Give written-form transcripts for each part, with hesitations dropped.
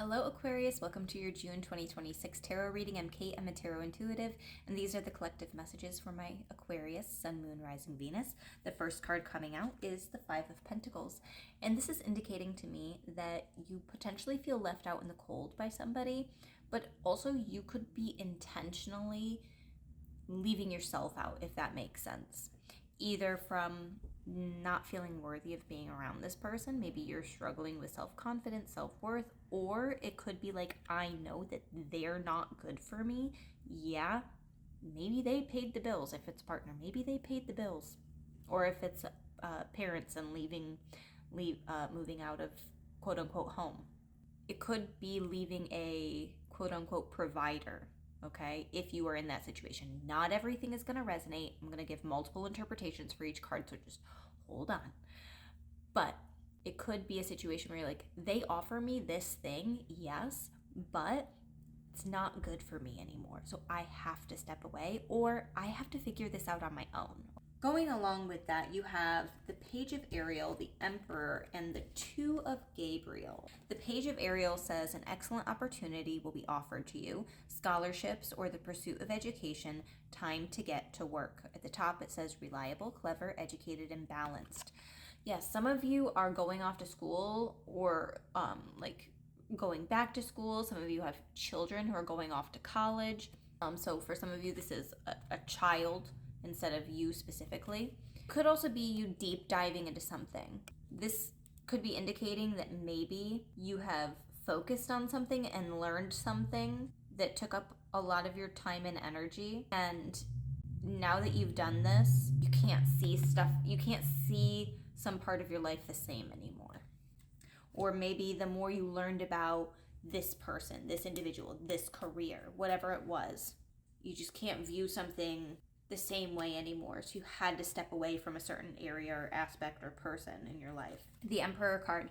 Hello Aquarius, welcome to your June 2026 tarot reading. I'm Kate, I'm a tarot intuitive, and these are the collective messages for my Aquarius, Sun, Moon, Rising, Venus. The first card coming out is the Five of Pentacles, and this is indicating to me that you potentially feel left out in the cold by somebody, but also you could be intentionally leaving yourself out, if that makes sense. Either from not feeling worthy of being around this person, maybe you're struggling with self-confidence, self-worth, or it could be like, I know that they're not good for me. Yeah, maybe they paid the bills. If it's partner, maybe they paid the bills. Or if it's parents and moving out of quote-unquote home, it could be leaving a quote-unquote provider. Okay, if you are in that situation, not everything is going to resonate. I'm going to give multiple interpretations for each card, so just hold on. But it could be a situation where you're like, they offer me this thing, yes, but it's not good for me anymore. So I have to step away, or I have to figure this out on my own. Going along with that, you have the Page of Ariel, the Emperor, and the Two of Gabriel. The Page of Ariel says an excellent opportunity will be offered to you, scholarships or the pursuit of education, time to get to work. At the top it says reliable, clever, educated, and balanced. Yes, some of you are going off to school or going back to school. Some of you have children who are going off to college. So for some of you, this is a child instead of you specifically. Could also be you deep diving into something. This could be indicating that maybe you have focused on something and learned something that took up a lot of your time and energy. And now that you've done this, you can't see some part of your life the same anymore. Or maybe the more you learned about this person, this individual, this career, whatever it was, you just can't view something the same way anymore. So you had to step away from a certain area or aspect or person in your life. The Emperor card.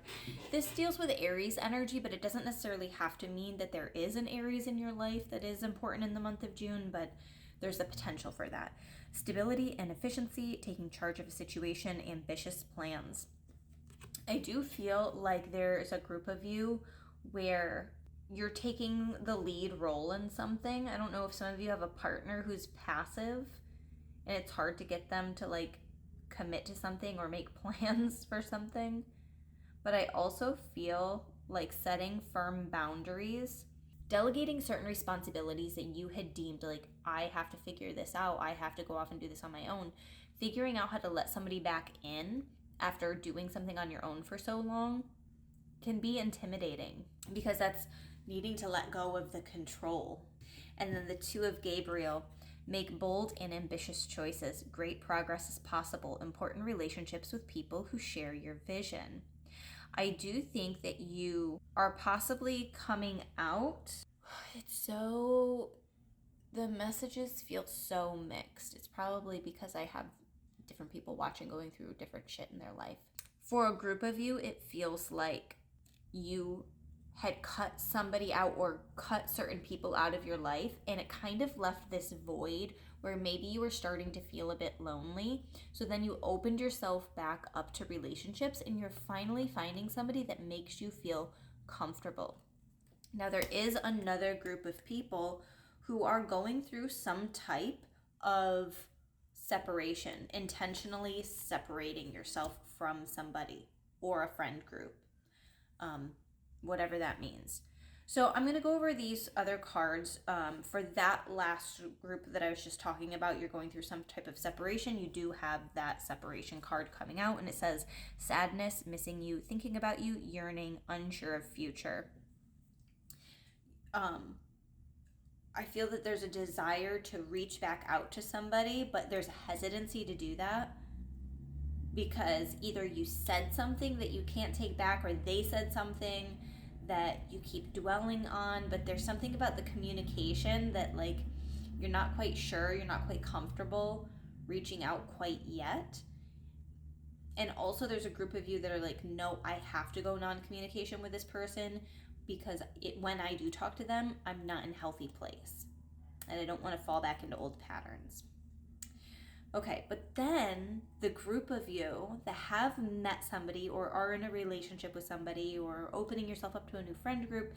This deals with Aries energy, but it doesn't necessarily have to mean that there is an Aries in your life that is important in the month of June, but there's the potential for that. Stability and efficiency, taking charge of a situation, ambitious plans. I do feel like there's a group of you where you're taking the lead role in something. I don't know if some of you have a partner who's passive and it's hard to get them to commit to something or make plans for something. But I also feel like setting firm boundaries, delegating certain responsibilities that you had deemed I have to figure this out, I have to go off and do this on my own, figuring out how to let somebody back in after doing something on your own for so long can be intimidating, because that's needing to let go of the control. And then the Two of Gabriel, make bold and ambitious choices. Great progress is possible. Important relationships with people who share your vision. I do think that you are possibly coming out. The messages feel so mixed. It's probably because I have different people watching going through different shit in their life. For a group of you, it feels like you had cut somebody out or cut certain people out of your life, and it kind of left this void where maybe you were starting to feel a bit lonely. So then you opened yourself back up to relationships, and you're finally finding somebody that makes you feel comfortable. Now there is another group of people who are going through some type of separation, intentionally separating yourself from somebody or a friend group. Whatever that means. So I'm going to go over these other cards. For that last group that I was just talking about, you're going through some type of separation. You do have that separation card coming out, and it says sadness, missing you, thinking about you, yearning, unsure of future. I feel that there's a desire to reach back out to somebody, but there's a hesitancy to do that, because either you said something that you can't take back, or they said something that you keep dwelling on, but there's something about the communication that you're not quite sure, you're not quite comfortable reaching out quite yet. And also there's a group of you that are like, no, I have to go non-communication with this person, because when I do talk to them, I'm not in a healthy place and I don't want to fall back into old patterns. Okay, but then the group of you that have met somebody or are in a relationship with somebody or opening yourself up to a new friend group,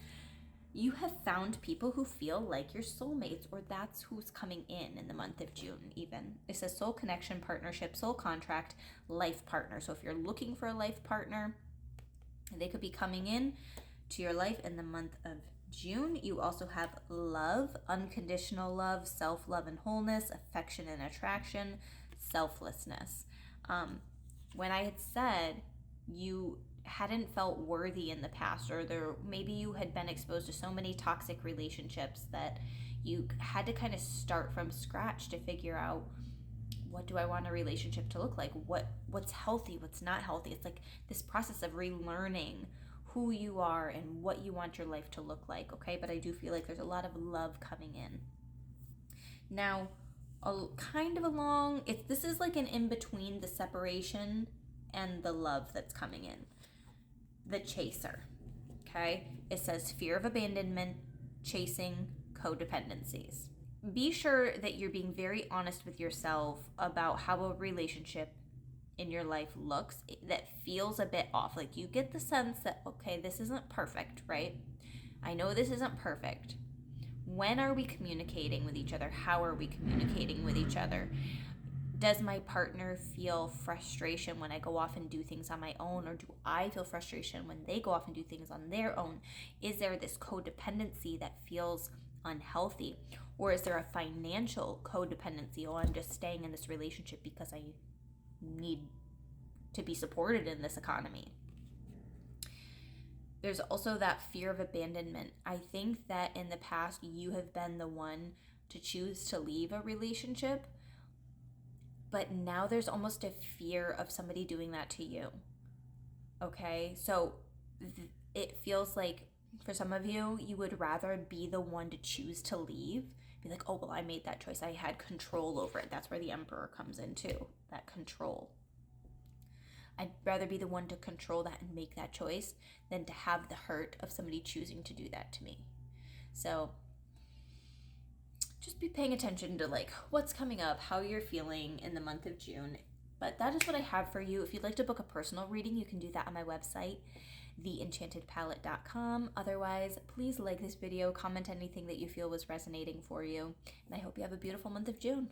You have found people who feel like your soulmates, or that's who's coming in the month of June. Even it says soul connection, partnership, soul contract, life partner. So if you're looking for a life partner, they could be coming in to your life in the month of June. You also have love, unconditional love, self-love and wholeness, affection and attraction, selflessness. When I had said you hadn't felt worthy in the past, or maybe you had been exposed to so many toxic relationships that you had to kind of start from scratch to figure out, what do I want a relationship to look like? What's healthy, what's not healthy? It's like this process of relearning who you are and what you want your life to look like, okay? But I do feel like there's a lot of love coming in. Now, this is like an in between the separation and the love that's coming in. The chaser, okay? It says fear of abandonment, chasing, codependencies. Be sure that you're being very honest with yourself about how a relationship in your life looks that feels a bit off. Like you get the sense that, okay, this isn't perfect, right? I know this isn't perfect. When are we communicating with each other? How are we communicating with each other? Does my partner feel frustration when I go off and do things on my own, or do I feel frustration when they go off and do things on their own? Is there this codependency that feels unhealthy, or is there a financial codependency? Oh, I'm just staying in this relationship because I need to be supported in this economy. There's also that fear of abandonment. I think that in the past you have been the one to choose to leave a relationship, but now there's almost a fear of somebody doing that to you. Okay, so it feels like for some of you, you would rather be the one to choose to leave. Be like, oh, well, I made that choice. I had control over it. That's where the Emperor comes in too, that control. I'd rather be the one to control that and make that choice than to have the hurt of somebody choosing to do that to me. So just be paying attention to like what's coming up, how you're feeling in the month of June. But that is what I have for you. If you'd like to book a personal reading, you can do that on my website, theenchantedpalette.com. Otherwise, please like this video, comment anything that you feel was resonating for you, and I hope you have a beautiful month of June.